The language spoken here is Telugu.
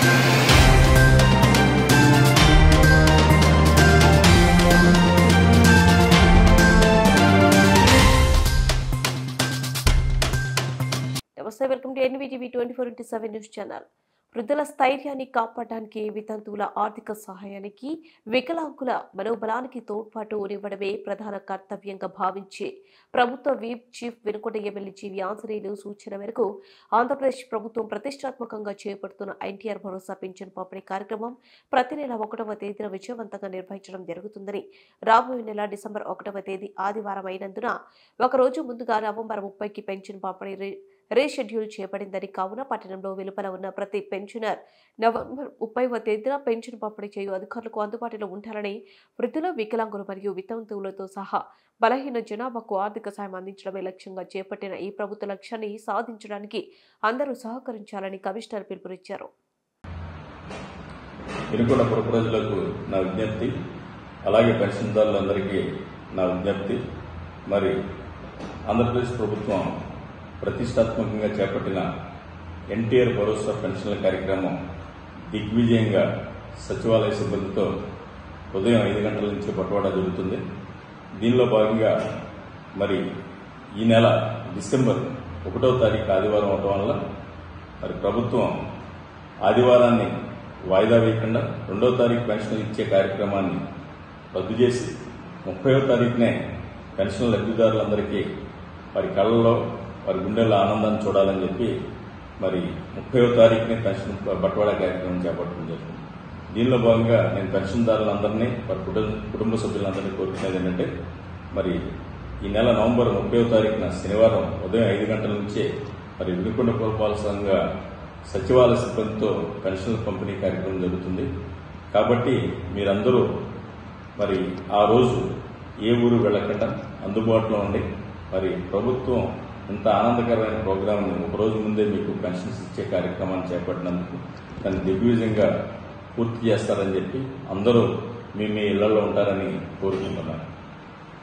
నమస్తే, welcome to NVTV 24/7 news channel. వృద్ధుల స్థైర్యాన్ని కాపాడడానికి, వితంతువుల ఆర్థిక సహాయానికి, వికలాంగుల మనోబలానికి తోడ్పాటు ఇవ్వడమే ప్రధాన కర్తవ్యంగా భావించి ప్రభుత్వ వీప్ చీఫ్ వినుకొండ ఎమ్మెల్యే జీవి ఆంజనేయులు సూచన మేరకు ఆంధ్రప్రదేశ్ ప్రభుత్వం ప్రతిష్టాత్మకంగా చేపడుతున్న ఎన్టీఆర్ భరోసా పింఛన్ పంపిణీ కార్యక్రమం ప్రతి నెల 1వ తేదీన విజయవంతంగా నిర్వహించడం జరుగుతుందని, రాబోయే నెల డిసెంబర్ 1వ తేదీ ఆదివారం అయినందున ఒకరోజు ముందుగా నవంబర్ 30కి పెన్షన్ పంపిణీ రీషెడ్యూల్ చేయబడిందని, కావున పట్టణంలో వెలుపల ఉన్న ప్రతి పెన్షనర్ నవంబర్ 30వ తేదీన పెన్షన్ పంపిణీ చేయు అధికారులకు అందుబాటులో ఉండాలని, వృద్ధులు, వికలాంగులు మరియు వితంతువులతో సహా బలహీన జనాభాకు ఆర్థిక సాయం అందించడమే లక్ష్యంగా చేపట్టిన ఈ ప్రభుత్వ లక్ష్యాన్ని సాధించడానికి అందరూ సహకరించాలని కమిషనర్ పిలుపునిచ్చారు. వినుకొండ పుర ప్రజలకు నా విజ్ఞప్తి, అలాగే పెన్షన్దారులందరికీ నా విజ్ఞప్తి. మరి ఆంధ్రప్రదేశ్ ప్రభుత్వం ప్రతిష్టాత్మకంగా చేపట్టిన ఎన్టీఆర్ భరోసా పెన్షన్ల కార్యక్రమం దిగ్విజయంగా సచివాలయ సిబ్బందితో ఉదయం 5 గంటల నుంచి పట్టుబడ జరుగుతుంది. దీనిలో భాగంగా మరి ఈ నెల డిసెంబర్ 1వ తారీఖు ఆదివారం అవడం వల్ల మరి ప్రభుత్వం ఆదివారాన్ని వాయిదా వేయకుండా 2వ తారీఖు పెన్షన్లు ఇచ్చే కార్యక్రమాన్ని రద్దు చేసి 30వ తారీఖునే పెన్షన్ లబ్ధిదారులందరికీ వారి కళ్ళలో, వారి గుండెల్లో ఆనందాన్ని చూడాలని చెప్పి మరి 30వ తారీఖునే పెన్షన్ బట్వాడా కార్యక్రమం చేపట్టడం జరిగింది. దీనిలో భాగంగా నేను పెన్షన్దారులందరినీ, వారి కుటుంబ సభ్యులందరినీ కోరుకునేది ఏంటంటే, మరి ఈ నెల నవంబర్ 30వ తారీఖున శనివారం ఉదయం 5 గంటల నుంచే మరి వినుకొండ పురపాలక సంఘ సచివాలయ సిబ్బందితో పెన్షన్ల పంపిణీ కార్యక్రమం జరుగుతుంది. కాబట్టి మీరందరూ మరి ఆ రోజు ఏ ఊరు వెళ్లకుండా అందుబాటులో ఉండి మరి ప్రభుత్వం ఇంత ఆనందకరమైన ప్రోగ్రాంను ఒకరోజు ముందే మీకు పెన్షన్స్ ఇచ్చే కార్యక్రమాన్ని చేపట్టినందుకు దాన్ని దిగ్విజయంగా పూర్తి చేస్తారని చెప్పి అందరూ మీ ఇళ్లలో ఉంటారని కోరుకుంటున్నాను.